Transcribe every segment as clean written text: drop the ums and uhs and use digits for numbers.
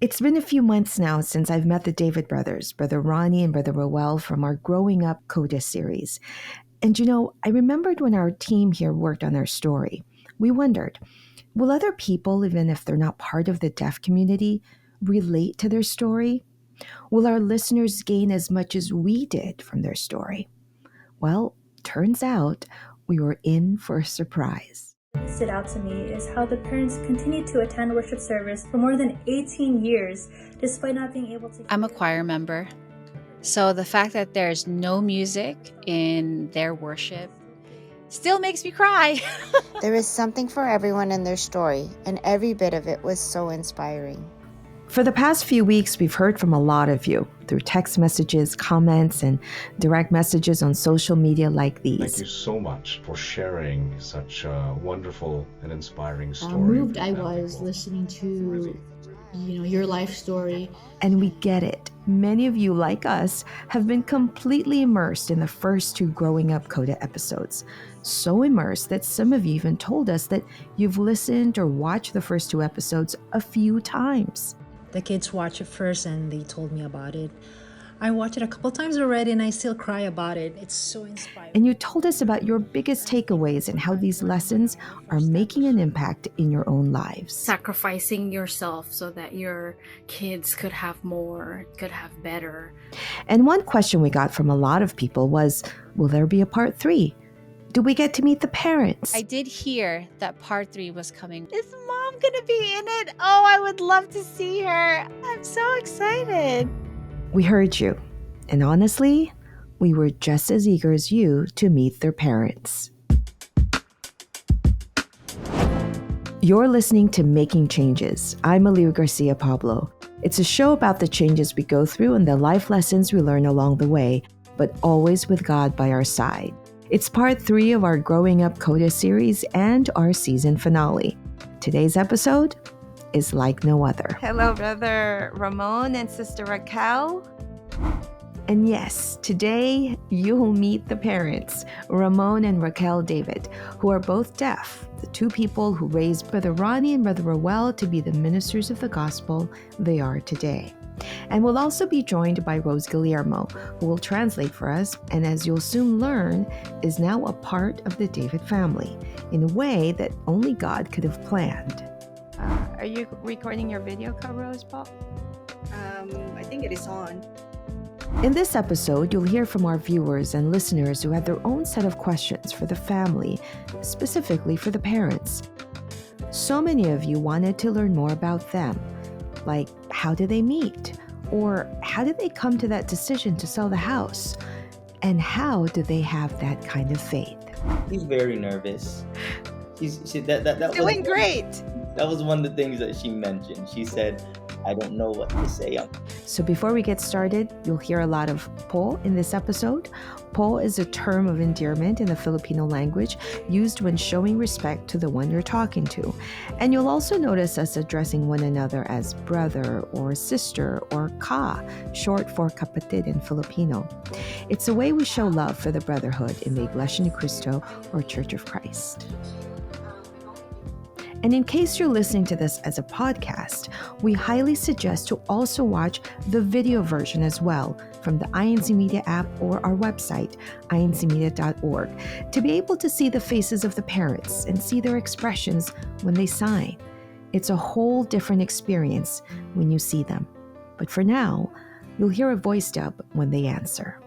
It's been a few months now since I've met the David brothers, Brother Ronnie and Brother Roel from our Growing Up CODA series. And I remembered when our team here worked on our story, we wondered, will other people, even if they're not part of the deaf community, relate to their story? Will our listeners gain as much as we did from their story? Well, turns out we were in for a surprise. What stood out to me is how the parents continued to attend worship service for more than 18 years, despite not being able to. I'm a choir member, so the fact that there's no music in their worship still makes me cry. There is something for everyone in their story, and every bit of it was so inspiring. For the past few weeks, we've heard from a lot of you through text messages, comments, and direct messages on social media like these. Thank you so much for sharing such a wonderful and inspiring How story. moved I was listening to, your life story. And we get it. Many of you, like us, have been completely immersed in the first two Growing Up CODA episodes. So immersed that some of you even told us that you've listened or watched the first two episodes a few times. The kids watched it first and they told me about it. I watched it a couple times already and I still cry about it. It's so inspiring. And you told us about your biggest takeaways and how these lessons are making an impact in your own lives. Sacrificing yourself so that your kids could have more, could have better. And one question we got from a lot of people was, will there be a part 3? Do we get to meet the parents? I did hear that part 3 was coming. Is mom gonna be in it? Oh, I would love to see her. I'm so excited. We heard you. And honestly, we were just as eager as you to meet their parents. You're listening to Making Changes. I'm Aliu Garcia Pablo. It's a show about the changes we go through and the life lessons we learn along the way, but always with God by our side. It's part 3 of our Growing Up CODA series and our season finale. Today's episode is like no other. Hello, Brother Ramon and Sister Raquel. And yes, today you'll meet the parents, Ramon and Raquel David, who are both deaf, the two people who raised Brother Ronnie and Brother Roel to be the ministers of the gospel they are today. And we'll also be joined by Rose Guillermo, who will translate for us, and as you'll soon learn, is now a part of the David family in a way that only God could have planned. Are you recording your video call, Rose, Paul? I think it is on. In this episode, you'll hear from our viewers and listeners who had their own set of questions for the family, specifically for the parents. So many of you wanted to learn more about them, like how did they meet? Or how did they come to that decision to sell the house? And how do they have that kind of faith? He's very nervous. That Doing was, great! That was one of the things that she mentioned. She said, I don't know what to say. So before we get started, you'll hear a lot of po in this episode. Po is a term of endearment in the Filipino language used when showing respect to the one you're talking to. And you'll also notice us addressing one another as brother or sister or ka, short for kapatid in Filipino. It's a way we show love for the brotherhood in the Iglesia ni Cristo or Church of Christ. And in case you're listening to this as a podcast, we highly suggest to also watch the video version as well from the incmedia app or our website, incmedia.org, to be able to see the faces of the parents and see their expressions when they sign. It's a whole different experience when you see them. But for now, you'll hear a voice dub when they answer.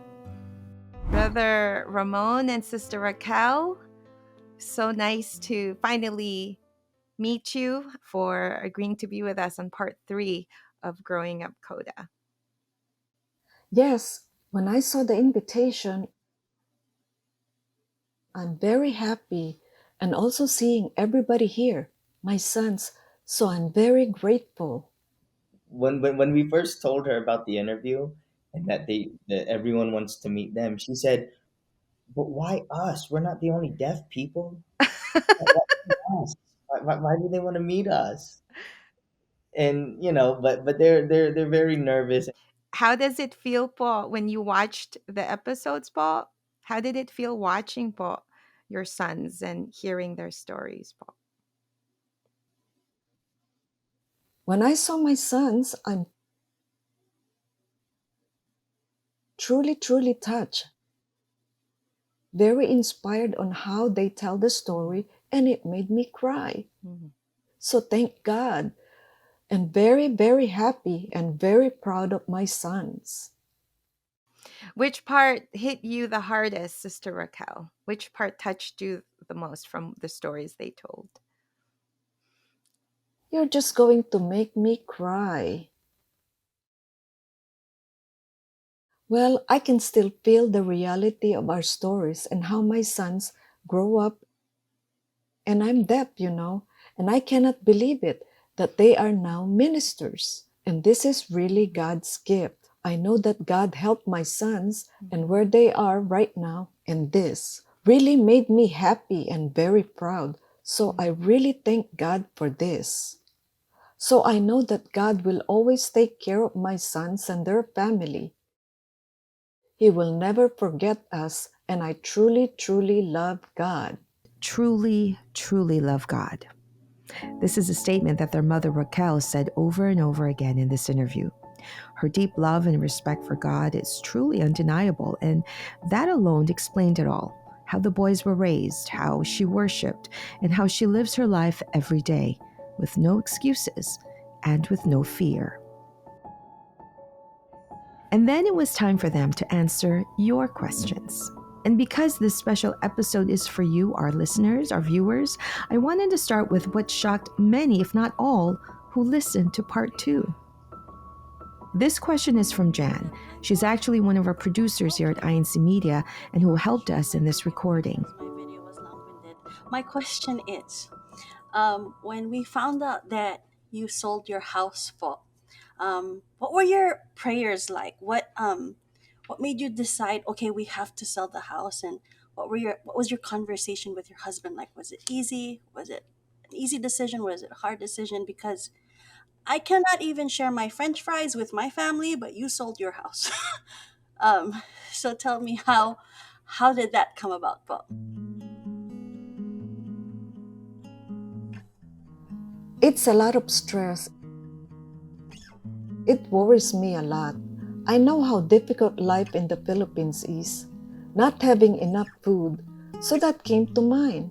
Brother Ramon and Sister Raquel, so nice to finally meet you for agreeing to be with us on part 3 of Growing Up CODA. Yes, when I saw the invitation, I'm very happy and also seeing everybody here, my sons, so I'm very grateful. When we first told her about the interview and that everyone wants to meet them, she said, but why us? We're not the only deaf people. Why us? Why do they want to meet us? And but they're very nervous. How does it feel, po, when you watched the episodes, po? How did it feel watching, po, your sons and hearing their stories, po? When I saw my sons, I'm truly, truly touched, very inspired on how they tell the story, and it made me cry. So thank God, and very, very happy and very proud of my sons. Which part hit you the hardest, Sister Raquel? Which part touched you the most from the stories they told? You're just going to make me cry. Well, I can still feel the reality of our stories and how my sons grow up. And I'm deaf, and I cannot believe it that they are now ministers. And this is really God's gift. I know that God helped my sons and where they are right now. And this really made me happy and very proud. So I really thank God for this. So I know that God will always take care of my sons and their family. He will never forget us, and I truly, truly love God. Truly, truly love God. This is a statement that their mother Raquel said over and over again in this interview. Her deep love and respect for God is truly undeniable, and that alone explained it all. How the boys were raised, how she worshiped, and how she lives her life every day with no excuses and with no fear. And then it was time for them to answer your questions. And because this special episode is for you, our listeners, our viewers, I wanted to start with what shocked many, if not all, who listened to part 2. This question is from Jan. She's actually one of our producers here at incmedia and who helped us in this recording. My video was long-winded. My question is, when we found out that you sold your house, what were your prayers like? What made you decide, okay, we have to sell the house? And what was your conversation with your husband like? Was it easy? Was it an easy decision? Was it a hard decision? Because I cannot even share my French fries with my family, but you sold your house. So tell me, how did that come about, Po? It's a lot of stress. It worries me a lot. I know how difficult life in the Philippines is, not having enough food, so that came to mind.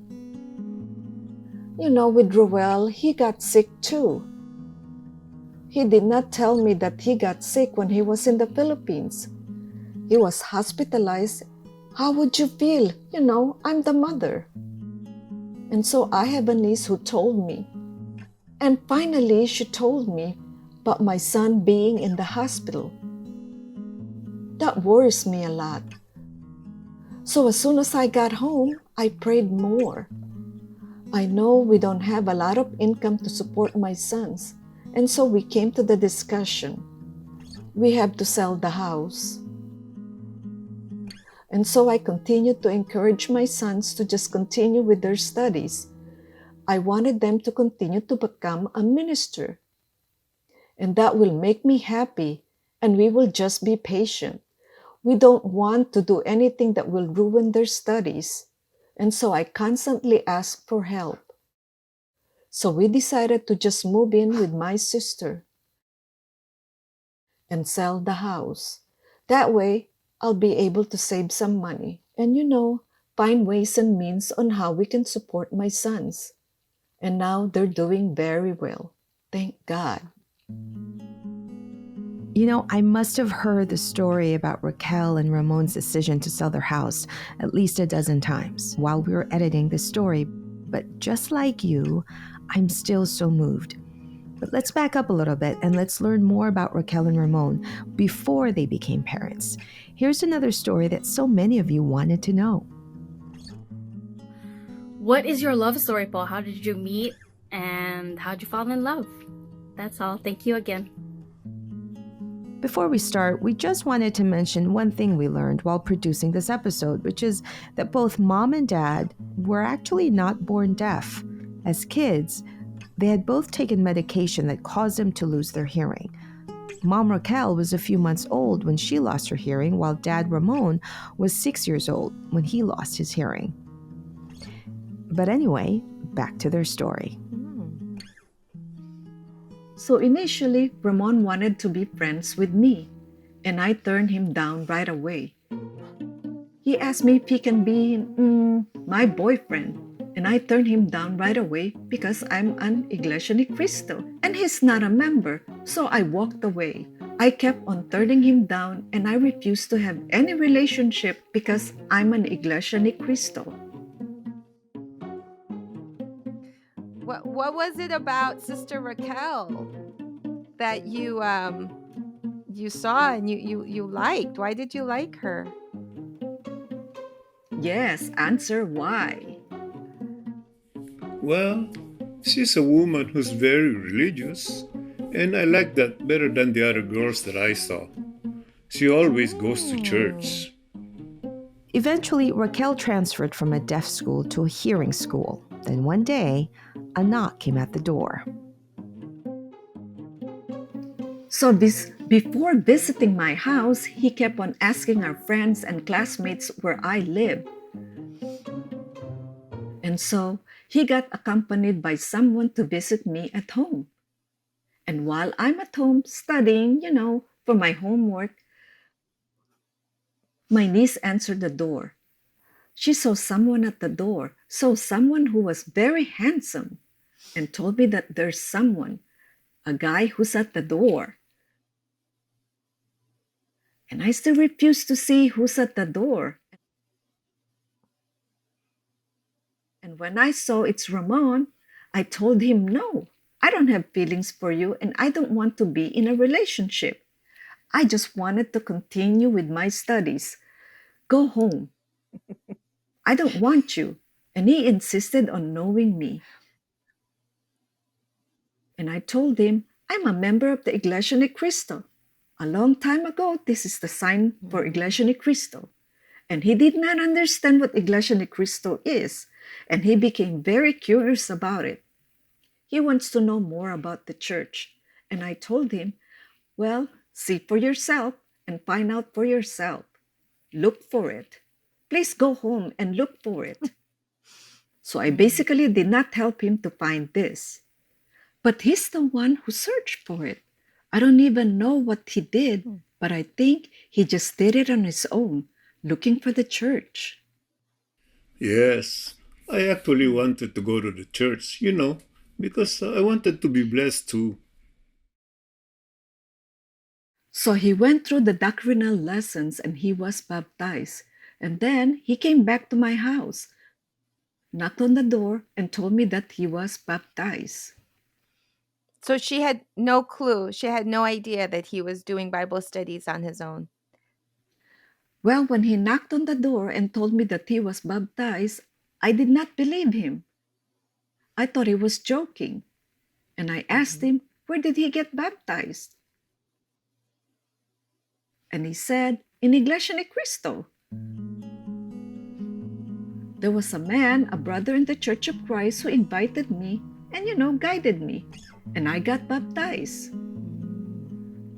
With Roel, he got sick too. He did not tell me that he got sick when he was in the Philippines. He was hospitalized. How would you feel? I'm the mother. And so I have a niece who told me. And finally, she told me about my son being in the hospital. That worries me a lot. So as soon as I got home, I prayed more. I know we don't have a lot of income to support my sons, and so we came to the discussion. We have to sell the house. And so I continued to encourage my sons to just continue with their studies. I wanted them to continue to become a minister. And that will make me happy, and we will just be patient. We don't want to do anything that will ruin their studies. And so I constantly ask for help. So we decided to just move in with my sister and sell the house. That way, I'll be able to save some money and, find ways and means on how we can support my sons. And now they're doing very well. Thank God. I must have heard the story about Raquel and Ramon's decision to sell their house at least a dozen times while we were editing this story. But just like you, I'm still so moved. But let's back up a little bit and let's learn more about Raquel and Ramon before they became parents. Here's another story that so many of you wanted to know. What is your love story, Paul? How did you meet and how did you fall in love? That's all. Thank you again. Before we start, we just wanted to mention one thing we learned while producing this episode, which is that both mom and dad were actually not born deaf. As kids, they had both taken medication that caused them to lose their hearing. Mom Raquel was a few months old when she lost her hearing, while Dad Ramon was 6 years old when he lost his hearing. But anyway, back to their story. So initially, Ramon wanted to be friends with me, and I turned him down right away. He asked me if he can be my boyfriend, and I turned him down right away because I'm an Iglesia ni Cristo, and he's not a member, so I walked away. I kept on turning him down, and I refused to have any relationship because I'm an Iglesia ni Cristo. What was it about Sister Raquel that you saw and you liked? Why did you like her? Yes, answer why. Well, she's a woman who's very religious, and I like that better than the other girls that I saw. She always goes to church. Eventually, Raquel transferred from a deaf school to a hearing school. Then one day, a knock came at the door. So before visiting my house, he kept on asking our friends and classmates where I live. And so he got accompanied by someone to visit me at home. And while I'm at home studying, for my homework, my niece answered the door. She saw someone at the door, someone who was very handsome, and told me that there's someone, a guy who's at the door. And I still refuse to see who's at the door. And when I saw it's Ramon, I told him, no, I don't have feelings for you and I don't want to be in a relationship. I just wanted to continue with my studies. Go home. I don't want you. And he insisted on knowing me. And I told him, I'm a member of the Iglesia ni Cristo. A long time ago, this is the sign for Iglesia ni Cristo. And he did not understand what Iglesia ni Cristo is, and he became very curious about it. He wants to know more about the church. And I told him, well, see for yourself and find out for yourself. Look for it. Please go home and look for it. So I basically did not help him to find this. But he's the one who searched for it. I don't even know what he did, but I think he just did it on his own, looking for the church. Yes, I actually wanted to go to the church, because I wanted to be blessed too. So he went through the doctrinal lessons and he was baptized. And then he came back to my house, knocked on the door, and told me that he was baptized. So she had no clue. She had no idea that he was doing Bible studies on his own. Well, when he knocked on the door and told me that he was baptized, I did not believe him. I thought he was joking. And I asked him, where did he get baptized? And he said, in Iglesia ni Cristo. There was a man, a brother in the Church of Christ, who invited me and, guided me. And I got baptized.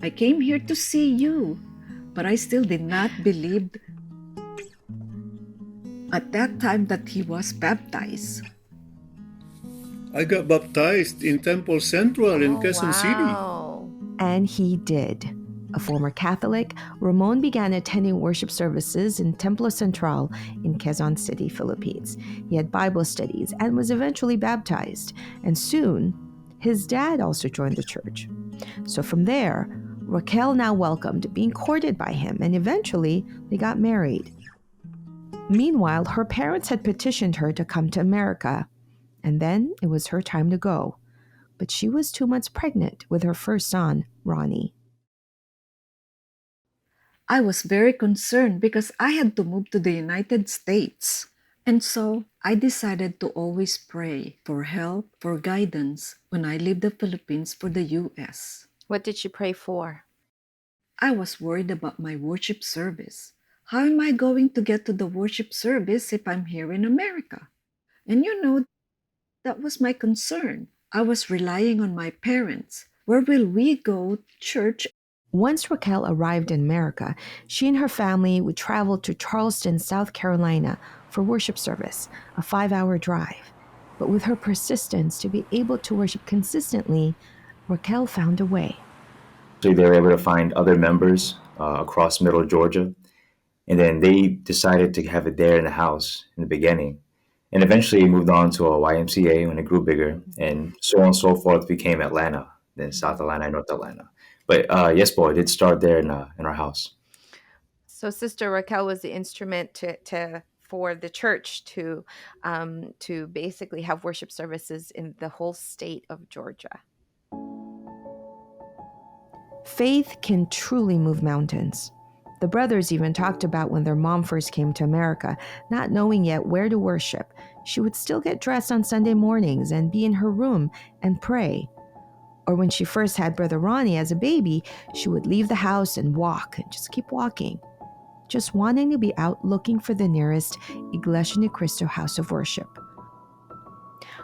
I came here to see you, but I still did not believe at that time that he was baptized. I got baptized in Temple Central in Quezon City. And he did. A former Catholic, Ramon began attending worship services in Templo Central in Quezon City, Philippines. He had Bible studies and was eventually baptized. And soon, his dad also joined the church. So from there, Raquel now welcomed being courted by him, and eventually they got married. Meanwhile, her parents had petitioned her to come to America, and then it was her time to go. But she was 2 months pregnant with her first son, Ronnie. I was very concerned because I had to move to the United States. And so I decided to always pray for help, for guidance when I leave the Philippines for the U.S. What did she pray for? I was worried about my worship service. How am I going to get to the worship service if I'm here in America? And that was my concern. I was relying on my parents. Where will we go to church? Once Raquel arrived in America, she and her family would travel to Charleston, South Carolina for worship service, a 5-hour drive. But with her persistence to be able to worship consistently, Raquel found a way. So they were able to find other members across middle Georgia. And then they decided to have it there in the house in the beginning. And eventually it moved on to a YMCA when it grew bigger. And so on and so forth became Atlanta, then South Atlanta and North Atlanta. But yes, boy, it did start there in our house. So Sister Raquel was the instrument for the church to basically have worship services in the whole state of Georgia. Faith can truly move mountains. The brothers even talked about when their mom first came to America, not knowing yet where to worship. She would still get dressed on Sunday mornings and be in her room and pray. Or when she first had Brother Ronnie as a baby, she would leave the house and walk and just keep walking, just wanting to be out looking for the nearest Iglesia Cristo house of worship.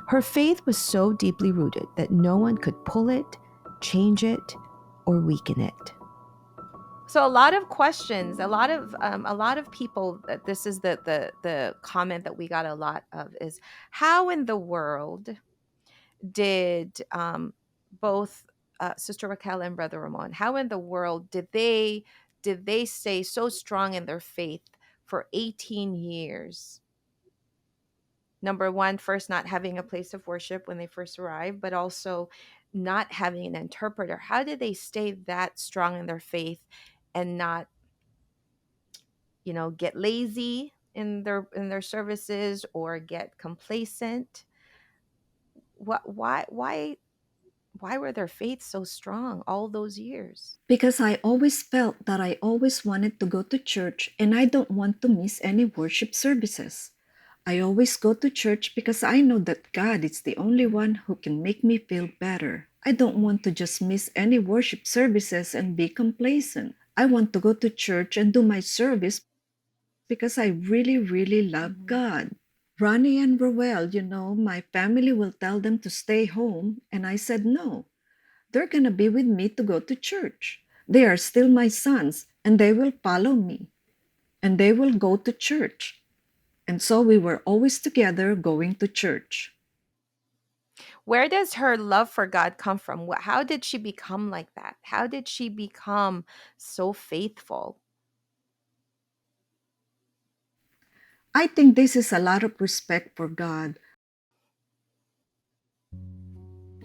Her faith was so deeply rooted that no one could pull it, change it, or weaken it. So a lot of questions, a lot of people, this is the comment that we got a lot of is, how in the world did both Sister Raquel and Brother Ramon, how in the world did they stay so strong in their faith for 18 years? Number one, first, not having a place of worship when they first arrived, but also not having an interpreter. How did they stay that strong in their faith and not, get lazy in their services or get complacent? Why were their faiths so strong all those years? Because I always felt that I always wanted to go to church and I don't want to miss any worship services. I always go to church because I know that God is the only one who can make me feel better. I don't want to just miss any worship services and be complacent. I want to go to church and do my service because I really, really love God. Ronnie and Roel, my family will tell them to stay home, and I said no. They're going to be with me to go to church. They are still my sons, and they will follow me, and they will go to church. And so we were always together going to church. Where does her love for God come from? How did she become like that? How did she become so faithful? I think this is a lot of respect for God.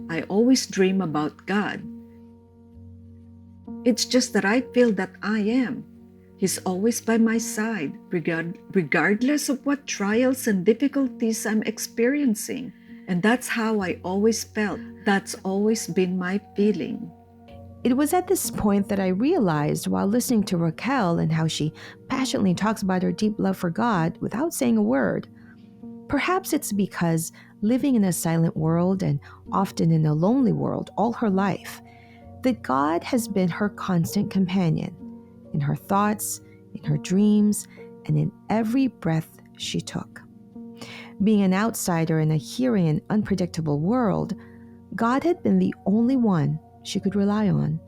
I always dream about God. It's just that I feel that I am. He's always by my side, regardless of what trials and difficulties I'm experiencing. And that's how I always felt. That's always been my feeling. It was at this point that I realized, while listening to Raquel and how she passionately talks about her deep love for God without saying a word, perhaps it's because living in a silent world and often in a lonely world all her life, that God has been her constant companion in her thoughts, in her dreams, and in every breath she took. Being an outsider in a hearing and unpredictable world, God had been the only one she could rely on.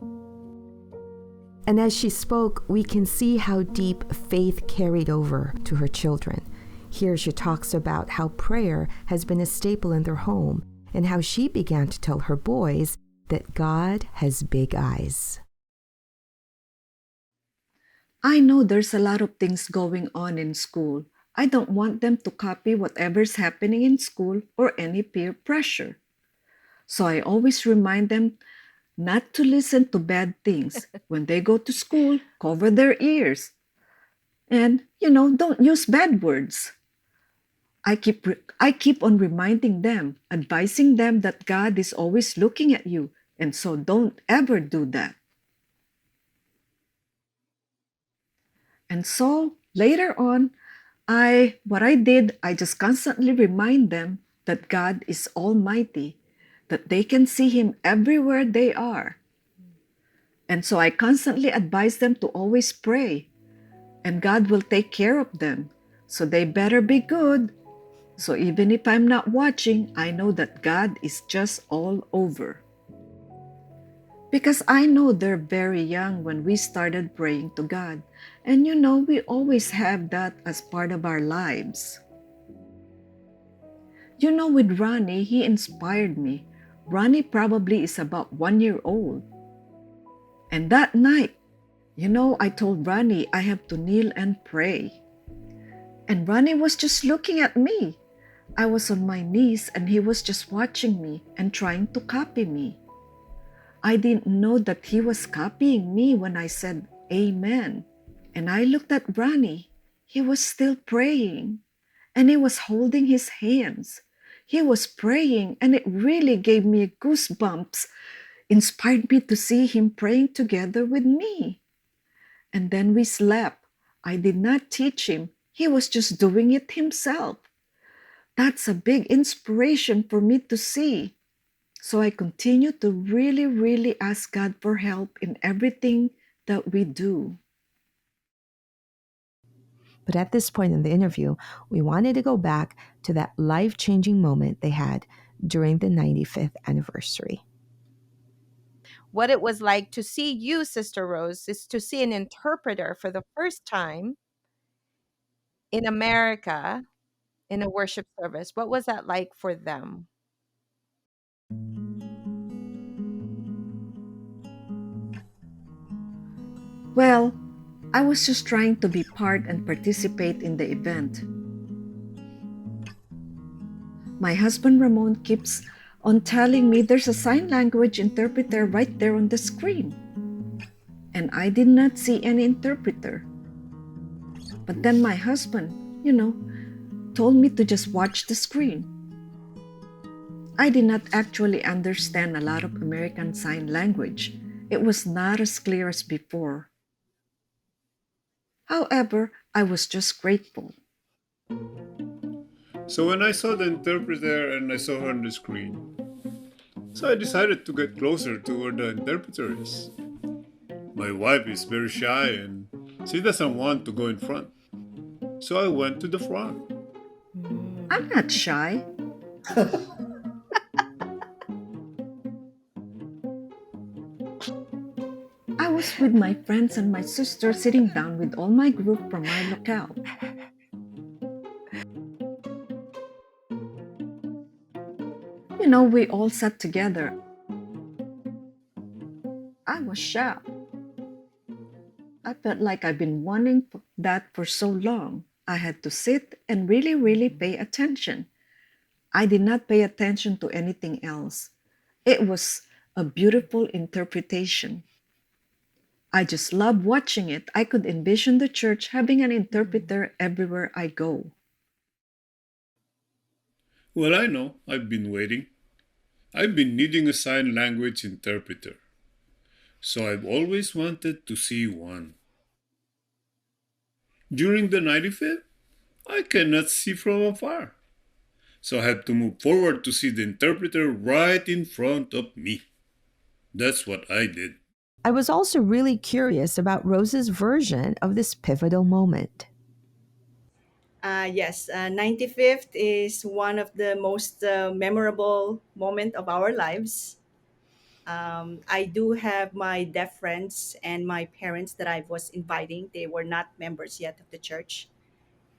And as she spoke, we can see how deep faith carried over to her children. Here she talks about how prayer has been a staple in their home and how she began to tell her boys that God has big eyes. I know there's a lot of things going on in school. I don't want them to copy whatever's happening in school or any peer pressure. So I always remind them not to listen to bad things. When they go to school, cover their ears. And, don't use bad words. I keep on reminding them, advising them that God is always looking at you, and so don't ever do that. And so later on, I just constantly remind them that God is almighty, that they can see Him everywhere they are. And so I constantly advise them to always pray, and God will take care of them. So they better be good. So even if I'm not watching, I know that God is just all over. Because I know they're very young when we started praying to God. And we always have that as part of our lives. With Ronnie, he inspired me. Ronnie probably is about 1 year old. And that night, I told Ronnie I have to kneel and pray. And Ronnie was just looking at me. I was on my knees and he was just watching me and trying to copy me. I didn't know that he was copying me when I said amen. And I looked at Ronnie. He was still praying and he was holding his hands. He was praying and it really gave me goosebumps, inspired me to see him praying together with me. And then we slept. I did not teach him. He was just doing it himself. That's a big inspiration for me to see. So I continue to really, really ask God for help in everything that we do. But at this point in the interview, we wanted to go back to that life-changing moment they had during the 95th anniversary. What it was like to see you, Sister Rose, is to see an interpreter for the first time in America in a worship service. What was that like for them? Well, I was just trying to be part and participate in the event. My husband Ramon keeps on telling me there's a sign language interpreter right there on the screen. And I did not see any interpreter. But then my husband, told me to just watch the screen. I did not actually understand a lot of American Sign Language. It was not as clear as before. However, I was just grateful. So when I saw the interpreter and I saw her on the screen, so I decided to get closer to where the interpreter is. My wife is very shy and she doesn't want to go in front. So I went to the front. I'm not shy. I was with my friends and my sister sitting down with all my group from my locale. We all sat together. I was shocked. I felt like I've been wanting that for so long. I had to sit and really, really pay attention. I did not pay attention to anything else. It was a beautiful interpretation. I just loved watching it. I could envision the church having an interpreter everywhere I go. Well, I know. I've been waiting. I've been needing a sign language interpreter. So I've always wanted to see one. During the 95th, I cannot see from afar. So I had to move forward to see the interpreter right in front of me. That's what I did. I was also really curious about Rose's version of this pivotal moment. Yes, 95th is one of the most memorable moment of our lives. I do have my deaf friends and my parents that I was inviting. They were not members yet of the church.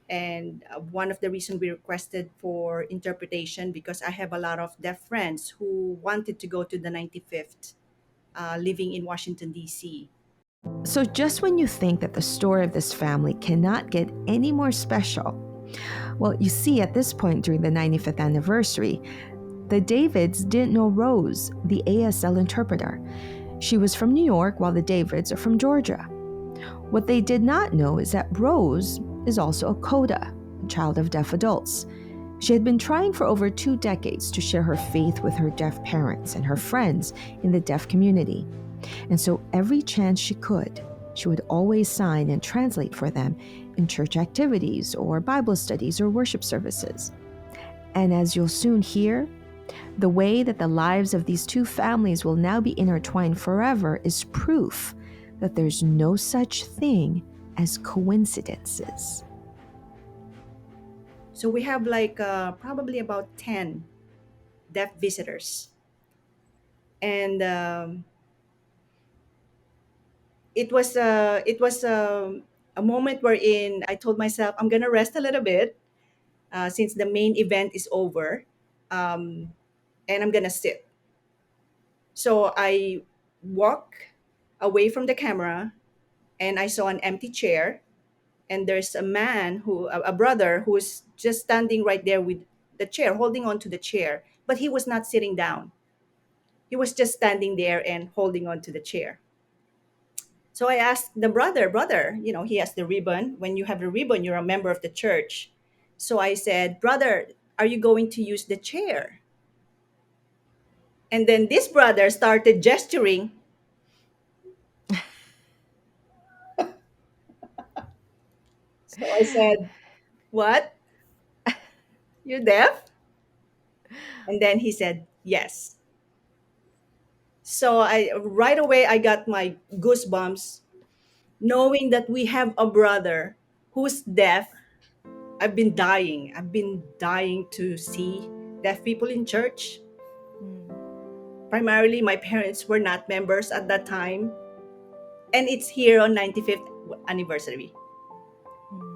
And one of the reasons we requested for interpretation because I have a lot of deaf friends who wanted to go to the 95th, living in Washington, D.C. So just when you think that the story of this family cannot get any more special, well, you see, at this point during the 95th anniversary, the Davids didn't know Rose, the ASL interpreter. She was from New York, while the Davids are from Georgia. What they did not know is that Rose is also a CODA, a child of deaf adults. She had been trying for over 2 decades to share her faith with her deaf parents and her friends in the deaf community. And so every chance she could, she would always sign and translate for them in church activities or Bible studies or worship services. And as you'll soon hear, the way that the lives of these two families will now be intertwined forever is proof that there's no such thing as coincidences. So we have probably about 10 deaf visitors. And it was a moment wherein I told myself I'm gonna rest a little bit since the main event is over, and I'm gonna sit. So I walk away from the camera, and I saw an empty chair, and there's a man who a brother who's just standing right there with the chair, holding on to the chair, but he was not sitting down. He was just standing there and holding on to the chair. So I asked the brother, he has the ribbon. When you have the ribbon, you're a member of the church. So I said, brother, are you going to use the chair? And then this brother started gesturing. So I said, what? You're deaf? And then he said, yes. So I right away I got my goosebumps knowing that we have a brother who's deaf. I've been dying to see deaf people in church. Primarily, my parents were not members at that time, and it's here on 95th anniversary.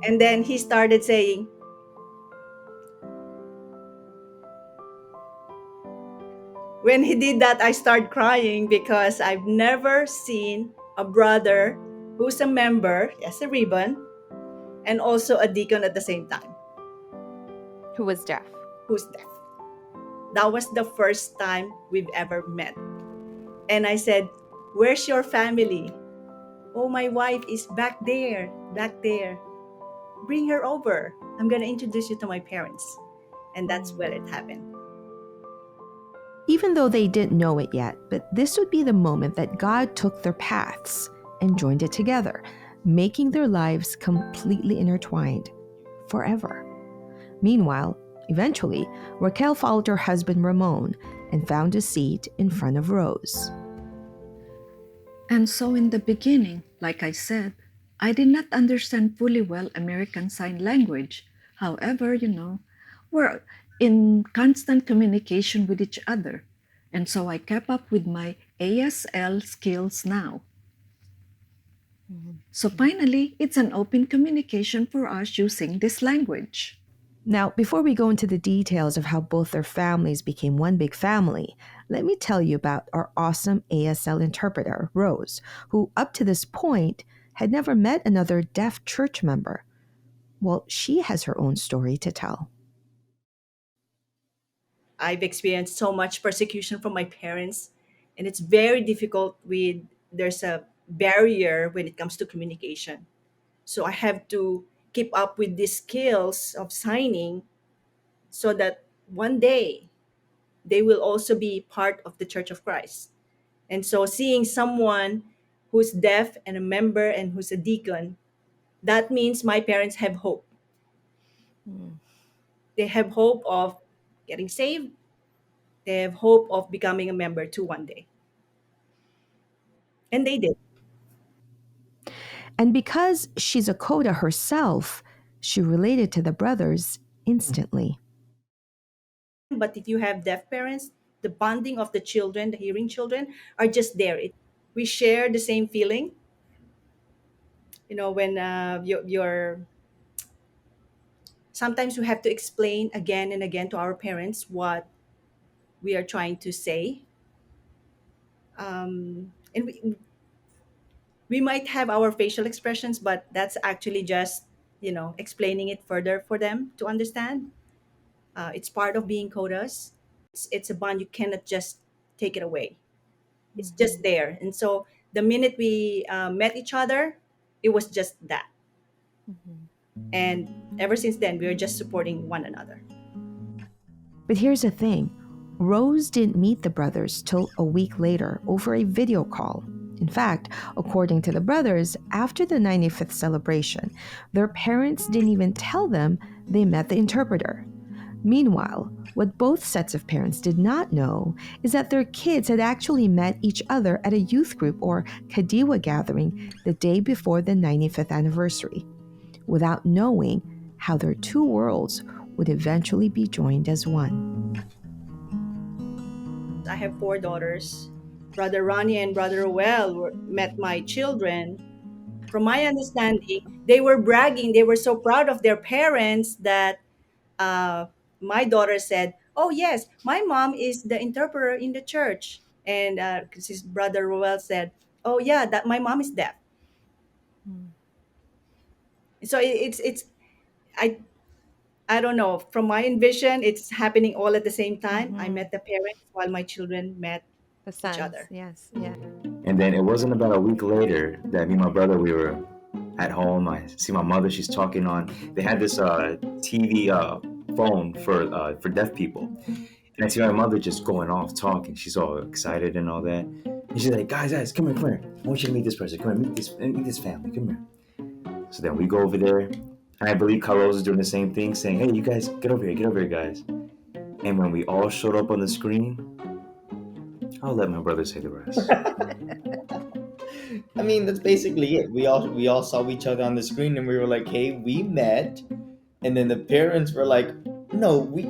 And then he started saying, when he did that, I started crying because I've never seen a brother who's a member, as a ribbon, and also a deacon at the same time. Who was deaf? Who's deaf. That was the first time we've ever met. And I said, where's your family? Oh, my wife is back there, back there. Bring her over. I'm going to introduce you to my parents. And that's where it happened. Even though they didn't know it yet, but this would be the moment that God took their paths and joined it together, making their lives completely intertwined forever. Meanwhile, eventually, Raquel followed her husband Ramon and found a seat in front of Rose. And so in the beginning, like I said, I did not understand fully well American Sign Language. However, we're in constant communication with each other. And so I kept up with my ASL skills now. So finally, it's an open communication for us using this language. Now, before we go into the details of how both their families became one big family, let me tell you about our awesome ASL interpreter, Rose, who up to this point had never met another deaf church member. Well, she has her own story to tell. I've experienced so much persecution from my parents, and it's very difficult there's a barrier when it comes to communication. So I have to keep up with these skills of signing so that one day they will also be part of the Church of Christ. And so seeing someone who's deaf and a member and who's a deacon, that means my parents have hope. They have hope of getting saved. They have hope of becoming a member too one day. And they did. And because she's a CODA herself, she related to the brothers instantly. But if you have deaf parents, the bonding of the children, the hearing children, are just there. We share the same feeling. When you're sometimes we have to explain again and again to our parents what we are trying to say. And we might have our facial expressions, but that's actually just, explaining it further for them to understand. It's part of being CODAs. It's a bond you cannot just take it away. It's just there. And so the minute we met each other, it was just that. And ever since then, we are just supporting one another. But here's the thing. Rose didn't meet the brothers till a week later over a video call. In fact, according to the brothers, after the 95th celebration, their parents didn't even tell them they met the interpreter. Meanwhile, what both sets of parents did not know is that their kids had actually met each other at a youth group or Kadiwa gathering the day before the 95th anniversary, without knowing how their two worlds would eventually be joined as one. I have 4 daughters. Brother Ronnie and Brother Roel met my children. From my understanding, they were bragging. They were so proud of their parents that my daughter said, "Oh yes, my mom is the interpreter in the church." And 'cause his brother Roel said, "Oh yeah, that my mom is deaf." So it's I I don't know. From my envision, it's happening all at the same time. I Mm-hmm. met the parents while my children met The each sons, other. yes, yeah. And then it wasn't about a week later that me and my brother, we were at home. I see my mother, she's talking on, they had this TV phone for deaf people. And I see my mother just going off talking. She's all excited and all that. And she's like, guys, come here, come here. I want you to meet this person. Come here, meet this family. Come here. So then we go over there. And I believe Carlos is doing the same thing, saying, hey, you guys, get over here, guys. And when we all showed up on the screen, I'll let my brother say the rest. I mean, that's basically it. We all saw each other on the screen, and we were like, "Hey, we met," and then the parents were like, "No, we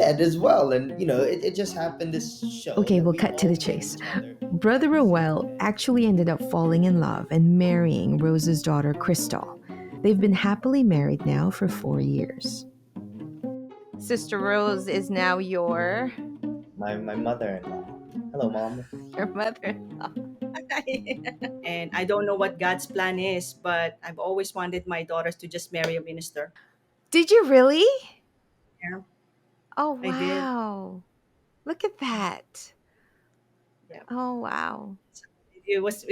met as well," and it just happened this show. Okay, that we'll we cut to all the met chase. each other. Brother Roel actually ended up falling in love and marrying Rose's daughter, Crystal. They've been happily married now for 4 years. Sister Rose is now your My mother-in-law. Hello, mom. your mother-in-law. And I don't know what God's plan is, but I've always wanted my daughters to just marry a minister. Did you really? Yeah, Oh I did. wow. Look at that. Yeah, Oh wow. it was.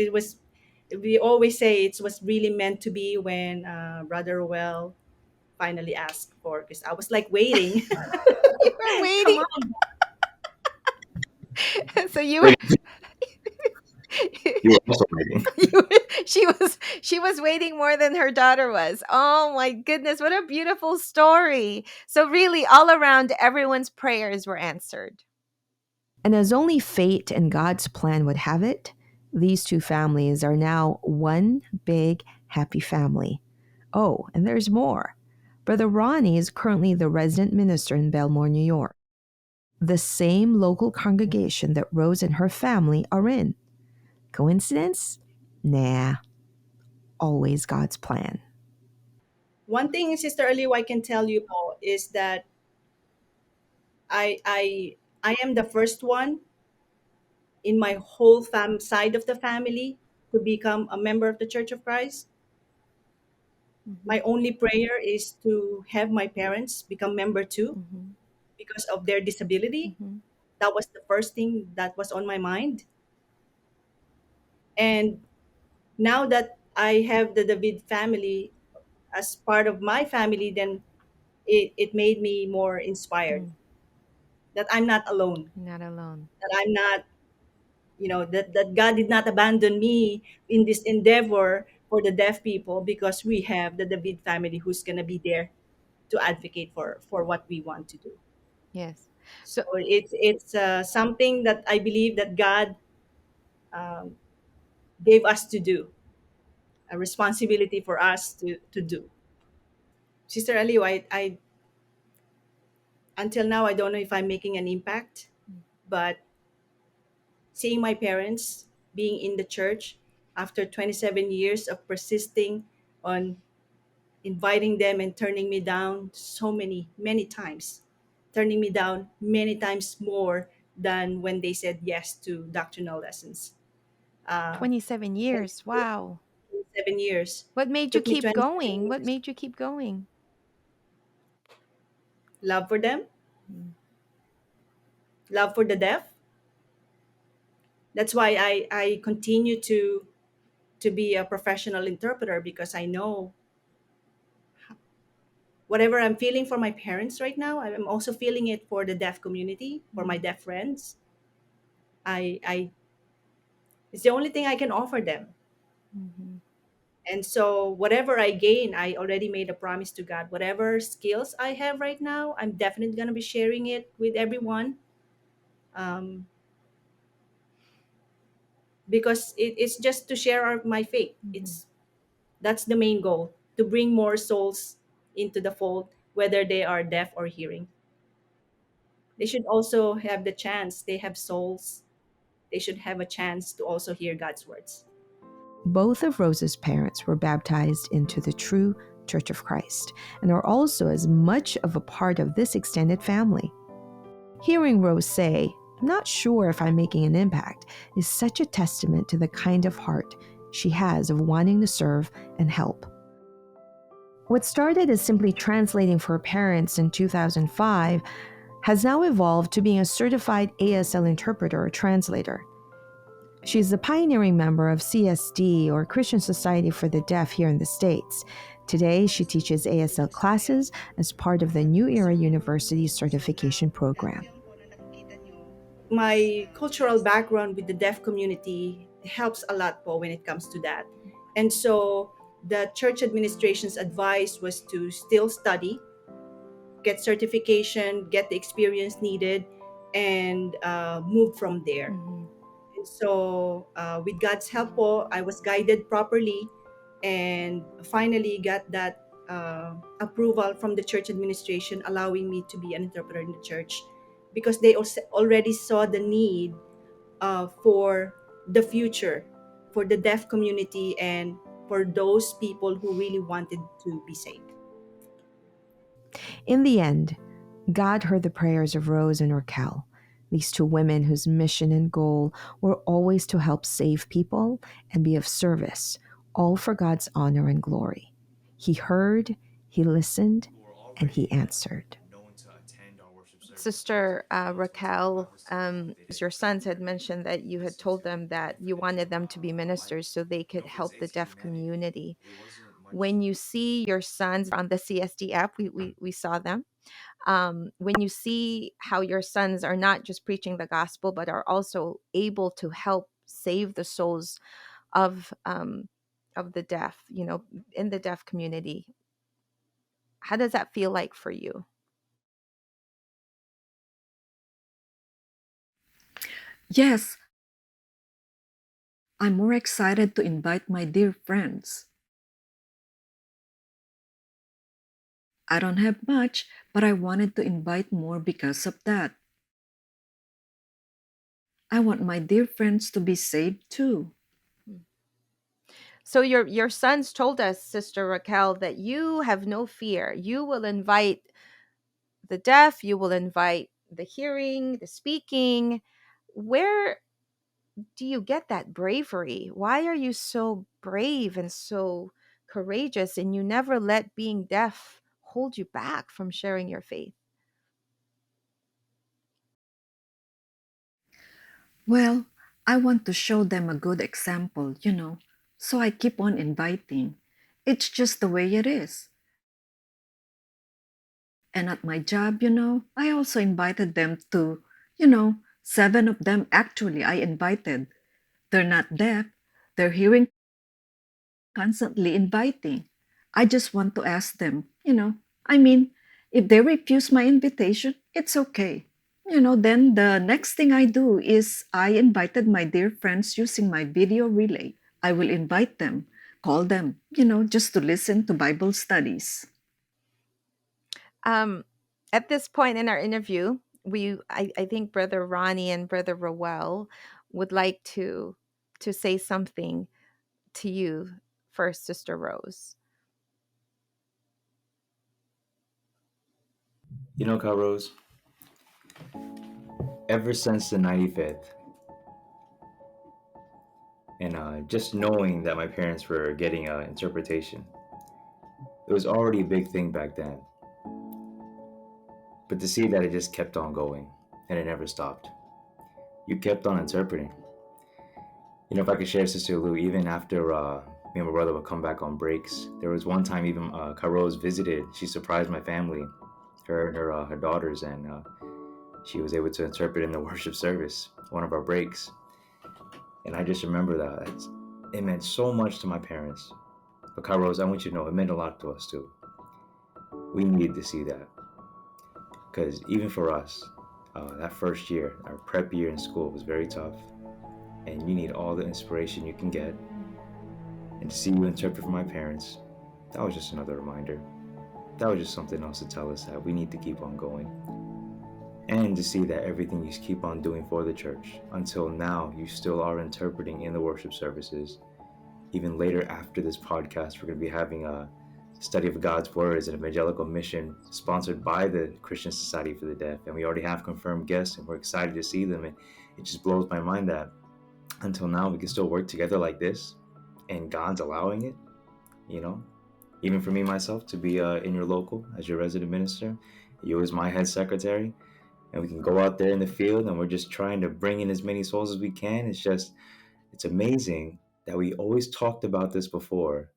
We always say it was really meant to be when Brother Well finally asked for, because I was like waiting. You were Come waiting. on. So you were Wait, you were also waiting. she was waiting more than her daughter was. Oh my goodness, what a beautiful story. So really all around everyone's prayers were answered. And as only fate and God's plan would have it, these two families are now one big, happy family. Oh, and there's more. Brother Ronnie is currently the resident minister in Belmore, New York, the same local congregation that Rose and her family are in. Coincidence? Nah, always God's plan. One thing, Sister Aliw, I can tell you all is that I I I am the first one in my whole side of the family to become a member of the Church of Christ. My only prayer is to have my parents become member too because of their disability. That was the first thing that was on my mind. And now that I have the David family as part of my family, then it made me more inspired that I'm not alone, Not alone. that I'm not, that God did not abandon me in this endeavor for the deaf people, because we have the David family who's going to be there to advocate for what we want to do. Yes. So So it's something that I believe that God um, gave us to do, a responsibility for us to do. Sister Aliw, I until now I don't know if I'm making an impact, but seeing my parents being in the church after 27 years of persisting on inviting them and turning me down so many times, turning me down many times more than when they said yes to doctrinal lessons. 27 years. Wow. 7 years. What made you Took me keep 27 going? What years. made you keep going? Love for them, love for the deaf. That's why I continue to be a professional interpreter, because I know whatever I'm feeling for my parents right now, I'm also feeling it for the deaf community, for my deaf friends. I It's the only thing I can offer them. And so whatever I gain, I already made a promise to God. Whatever skills I have right now, I'm definitely going to be sharing it with everyone, um, because it's just to share my faith. It's That's the main goal, to bring more souls into the fold, whether they are deaf or hearing. They should also have the chance. They have souls. They should have a chance to also hear God's words. Both of Rose's parents were baptized into the true Church of Christ and are also as much of a part of this extended family. Hearing Rose say, I'm not sure if I'm making an impact is such a testament to the kind of heart she has of wanting to serve and help. What started as simply translating for her parents in 2005 has now evolved to being a certified ASL interpreter or translator. She's the pioneering member of CSD, or Christian Society for the Deaf, here in the States. Today, she teaches ASL classes as part of the New Era University certification program. My cultural background with the deaf community helps a lot po when it comes to that. And so the church administration's advice was to still study, get certification, get the experience needed, and move from there. And so with God's help po, I was guided properly and finally got that approval from the church administration allowing me to be an interpreter in the church, because they also already saw the need for the future, for the deaf community, and for those people who really wanted to be saved. In the end, God heard the prayers of Rose and Raquel, these two women whose mission and goal were always to help save people and be of service, all for God's honor and glory. He heard, he listened, and he answered. Sister Raquel, your sons had mentioned that you had told them that you wanted them to be ministers so they could help the deaf community. When you see your sons on the CSD app, we saw them. When you see how your sons are not just preaching the gospel, but are also able to help save the souls of the deaf, in the deaf community, how does that feel like for you? Yes, I'm more excited to invite my dear friends. I don't have much, but I wanted to invite more because of that. I want my dear friends to be saved too. So your sons told us, Sister Raquel, that you have no fear. You will invite the deaf, you will invite the hearing, the speaking. Where do you get that bravery? Why are you so brave and so courageous, and you never let being deaf hold you back from sharing your faith? Well, I want to show them a good example, so I keep on inviting. It's just the way it is. And at my job, I also invited them to, 7 of them actually I invited. They're not deaf, they're hearing, constantly inviting. I just want to ask them, I mean, if they refuse my invitation, it's okay. Then the next thing I do is I invited my dear friends using my video relay. I will invite them, call them, just to listen to Bible studies. At this point in our interview, I think Brother Ronnie and Brother Rowell would like to say something to you first, Sister Rose. Rose, ever since the 95th, and just knowing that my parents were getting interpretation, it was already a big thing back then. But to see that it just kept on going and it never stopped. You kept on interpreting. If I could share, Sister Lou, even after me and my brother would come back on breaks, there was one time even Rose visited. She surprised my family, her and her daughters, and she was able to interpret in the worship service, one of our breaks. And I just remember that. It meant so much to my parents. But Rose, I want you to know, it meant a lot to us too. We needed to see that. Because even for us, that first year, our prep year in school was very tough. And you need all the inspiration you can get. And to see you interpret for my parents, that was just another reminder. That was just something else to tell us that we need to keep on going. And to see that everything you keep on doing for the church, until now, you still are interpreting in the worship services. Even later after this podcast, we're going to be having study of God's Word is an evangelical mission sponsored by the Christian Society for the Deaf. And we already have confirmed guests, and we're excited to see them. And it just blows my mind that until now we can still work together like this, and God's allowing it, you know. Even for me, myself, to be in your local as your resident minister, you as my head secretary, and we can go out there in the field and we're just trying to bring in as many souls as we can. It's amazing that we always talked about this before,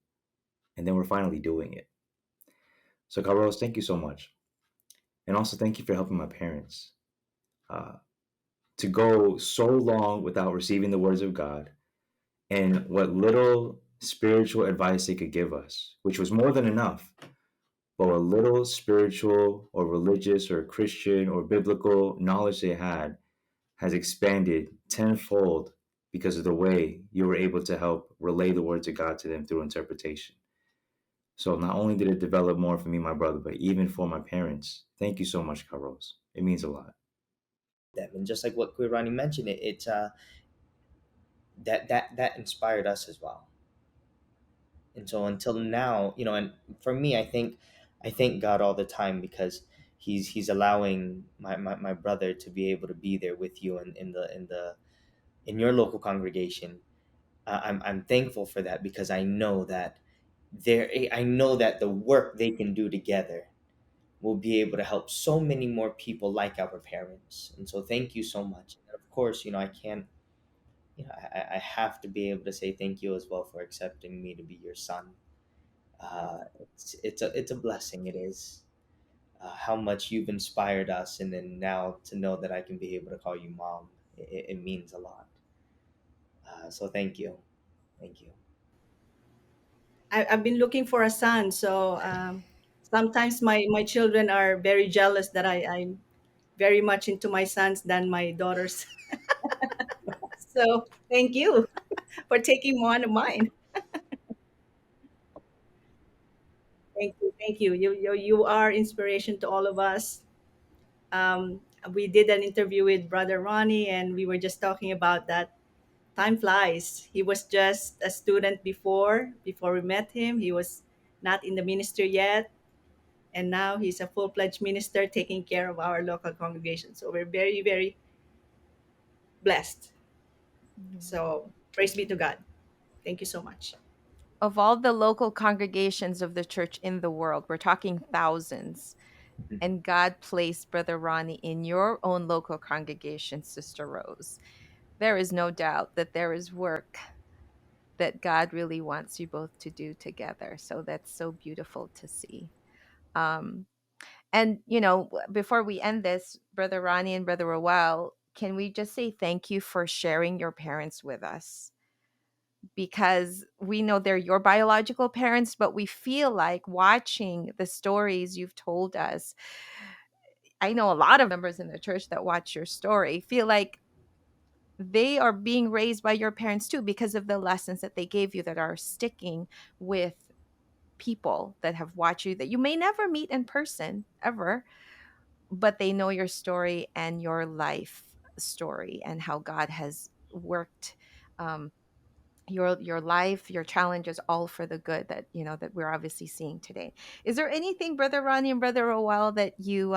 and then we're finally doing it. So, Carlos, thank you so much. And also, thank you for helping my parents. To go so long without receiving the words of God and what little spiritual advice they could give us, which was more than enough, but what little spiritual or religious or Christian or biblical knowledge they had has expanded tenfold because of the way you were able to help relay the words of God to them through interpretation. So not only did it develop more for me and my brother, but even for my parents. Thank you so much, Carlos. It means a lot. Them. And just like what Ronnie mentioned, it's that inspired us as well. And so until now, and for me, I thank God all the time because he's allowing my brother to be able to be there with you in your local congregation. I'm thankful for that because I know that the work they can do together will be able to help so many more people like our parents. And so thank you so much. And of course, I can't, I have to be able to say thank you as well for accepting me to be your son. It's a blessing. It is how much you've inspired us, and then now to know that I can be able to call you mom, it means a lot. So thank you. I've been looking for a son, so sometimes my children are very jealous that I'm very much into my sons than my daughters. So thank you for taking one of mine. Thank you. You are inspiration to all of us. We did an interview with Brother Ronnie, and we were just talking about that. Time flies. He was just a student before we met him. He was not in the ministry yet, and now he's a full-fledged minister taking care of our local congregation. So we're very, very blessed. So praise be to God. Thank you so much. Of all the local congregations of the church in the world, we're talking thousands, and God placed Brother Ronnie in your own local congregation, Sister Rose. There is no doubt that there is work that God really wants you both to do together. So that's so beautiful to see. Um, and, before we end this, Brother Ronnie and Brother Rowell, can we just say thank you for sharing your parents with us? Because we know they're your biological parents, but we feel like watching the stories you've told us. I know a lot of members in the church that watch your story feel like they are being raised by your parents too because of the lessons that they gave you that are sticking with people that have watched you that you may never meet in person ever, but they know your story and your life story and how God has worked your life, your challenges, all for the good that that we're obviously seeing today. Is there anything, Brother Ronnie and Brother Rowell, that you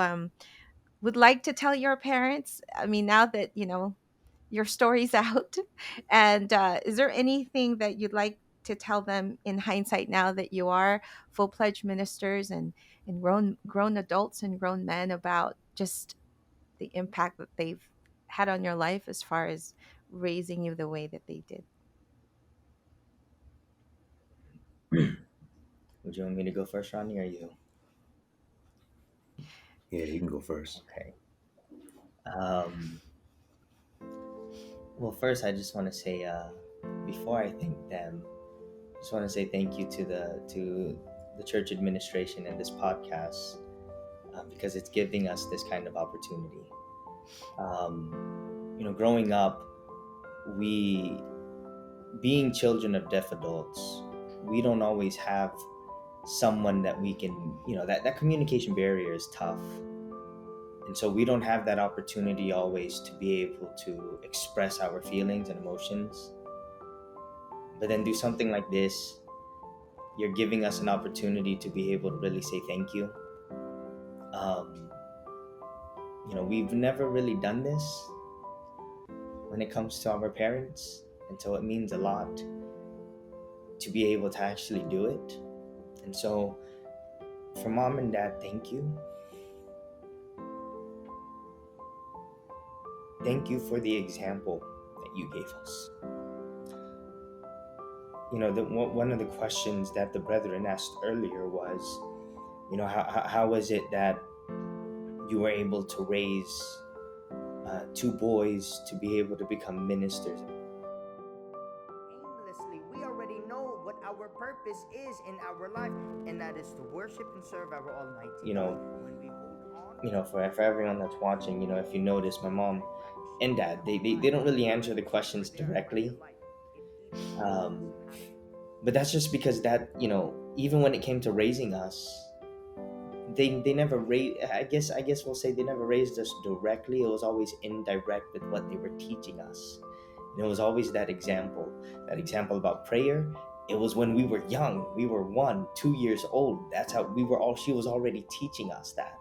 would like to tell your parents? I mean, now that your story's out, and is there anything that you'd like to tell them in hindsight now that you are full-fledged ministers and grown adults and grown men about just the impact that they've had on your life as far as raising you the way that they did? Would you want me to go first, Ronnie, or you? Yeah, you can go first. Okay. Well, first, I just want to say, before I thank them, I just want to say thank you to the church administration and this podcast because it's giving us this kind of opportunity. Growing up, we, being children of deaf adults, we don't always have someone that we can, that communication barrier is tough. And so we don't have that opportunity always to be able to express our feelings and emotions. But then do something like this, you're giving us an opportunity to be able to really say thank you. We've never really done this when it comes to our parents, and so it means a lot to be able to actually do it. And so for Mom and Dad, thank you. Thank you for the example that you gave us. One of the questions that the brethren asked earlier was, how was it that you were able to raise two boys to be able to become ministers? Aimlessly, we already know what our purpose is in our life, and that is to worship and serve our Almighty. For everyone that's watching, if you notice, my mom and dad, they don't really answer the questions directly. But that's just because that, even when it came to raising us, they never raised, I guess we'll say they never raised us directly. It was always indirect with what they were teaching us. And it was always that example about prayer. It was when we were young, we were 1, 2 years old. That's how she was already teaching us that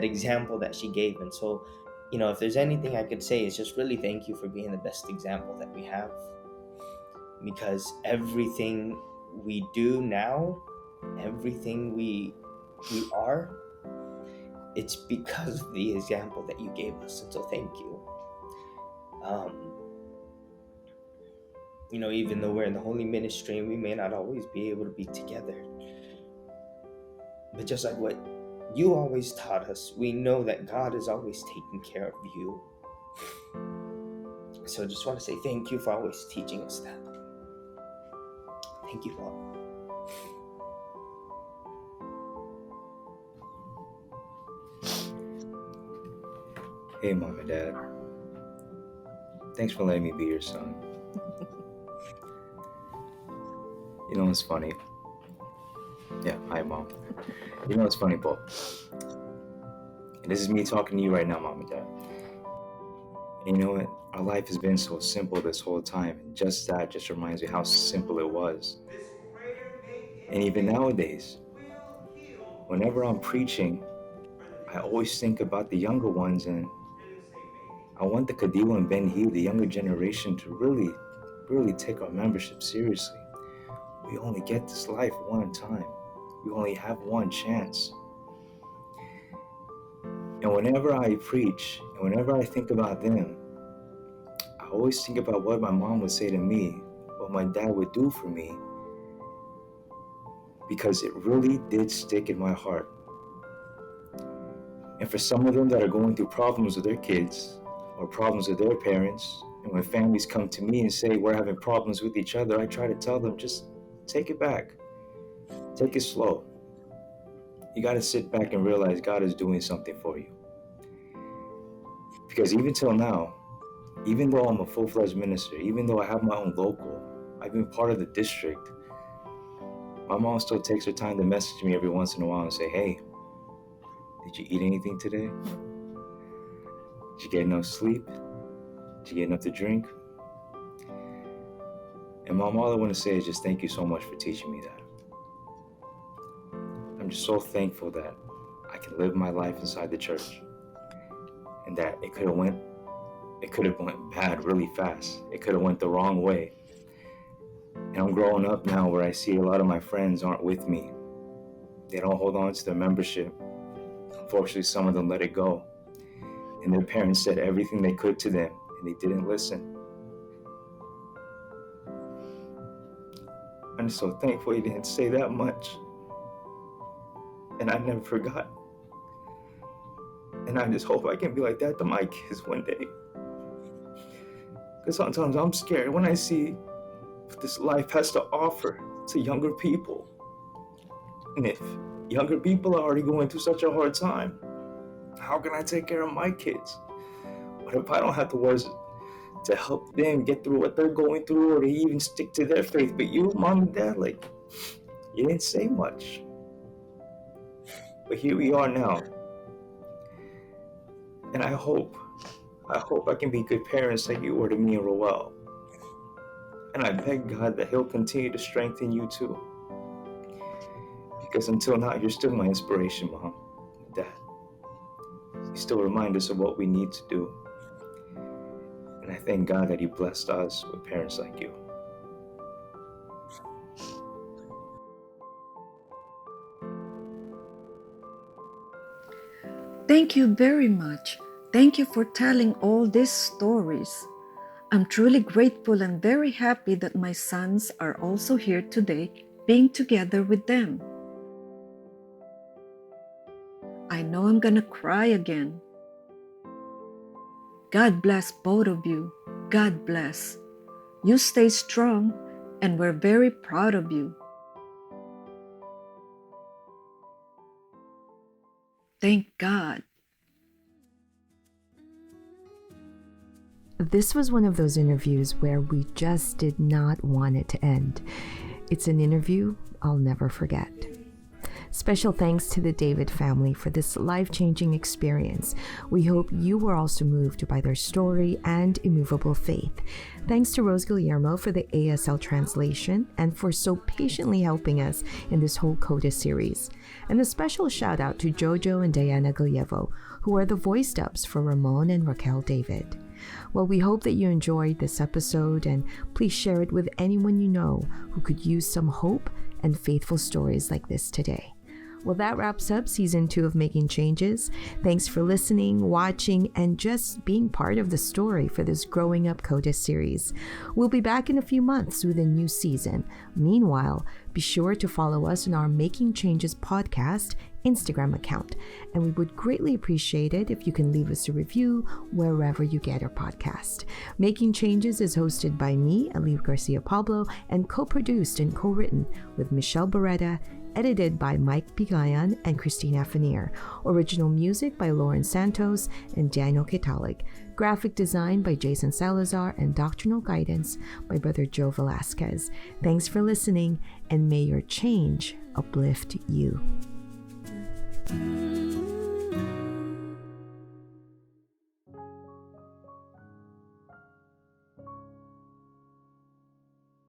example that she gave. And so, if there's anything I could say, it's just really thank you for being the best example that we have. Because everything we do now, everything we are, it's because of the example that you gave us. And so thank you. Even though we're in the holy ministry, we may not always be able to be together, but just like what you always taught us, we know that God is always taking care of you. So I just want to say thank you for always teaching us that. Thank you, Lord. Hey, Mom and Dad. Thanks for letting me be your son. It's funny. Yeah, hi, Mom. It's funny, Paul. And this is me talking to you right now, Mom and Dad. And you know what? Our life has been so simple this whole time, and that just reminds me how simple it was. And even nowadays, whenever I'm preaching, I always think about the younger ones, and I want the Kadiwa and Ben He, the younger generation, to really, really take our membership seriously. We only get this life one time. We only have one chance. And whenever I preach, and whenever I think about them, I always think about what my mom would say to me, what my dad would do for me, because it really did stick in my heart. And for some of them that are going through problems with their kids, or problems with their parents, and when families come to me and say we're having problems with each other, I try to tell them, just take it back. Take it slow. You got to sit back and realize God is doing something for you. Because even till now, even though I'm a full-fledged minister, even though I have my own local, I've been part of the district, my mom still takes her time to message me every once in a while and say, hey, did you eat anything today? Did you get enough sleep? Did you get enough to drink? And Mom, all I want to say is just thank you so much for teaching me that. I'm just so thankful that I can live my life inside the church, and that it could have went bad really fast. It could have went the wrong way. And I'm growing up now where I see a lot of my friends aren't with me. They don't hold on to their membership. Unfortunately, some of them let it go. And their parents said everything they could to them, and they didn't listen. I'm so thankful he didn't say that much. And I never forgot. And I just hope I can be like that to my kids one day. Because sometimes I'm scared when I see what this life has to offer to younger people. And if younger people are already going through such a hard time, how can I take care of my kids? What if I don't have the words to help them get through what they're going through, or to even stick to their faith? But you, Mom and Dad, you didn't say much. But here we are now. And I hope I can be good parents like you were to me and Roel. And I beg God that He'll continue to strengthen you too. Because until now, you're still my inspiration, Mom, Dad. You still remind us of what we need to do. And I thank God that He blessed us with parents like you. Thank you very much. Thank you for telling all these stories. I'm truly grateful and very happy that my sons are also here today, being together with them. I know I'm gonna cry again. God bless both of you. God bless. You stay strong, and we're very proud of you. Thank God. This was one of those interviews where we just did not want it to end. It's an interview I'll never forget. Special thanks to the David family for this life-changing experience. We hope you were also moved by their story and immovable faith. Thanks to Rose Guillermo for the ASL translation and for so patiently helping us in this whole CODA series. And a special shout out to Jojo and Diana Gallievo, who are the voice dubs for Ramon and Raquel David. Well, we hope that you enjoyed this episode, and please share it with anyone you know who could use some hope and faithful stories like this today. Well, that wraps up season 2 of Making Changes. Thanks for listening, watching, and just being part of the story for this Growing Up CODA series. We'll be back in a few months with a new season. Meanwhile, be sure to follow us on our Making Changes podcast Instagram account, and we would greatly appreciate it if you can leave us a review wherever you get our podcast. Making Changes is hosted by me, Aliv Garcia Pablo, and co-produced and co-written with Michelle Beretta, edited by Mike Bigayan and Christina Fanier. Original music by Lauren Santos and Daniel Kitalik. Graphic design by Jason Salazar and doctrinal guidance by Brother Joe Velasquez. Thanks for listening, and may your change uplift you.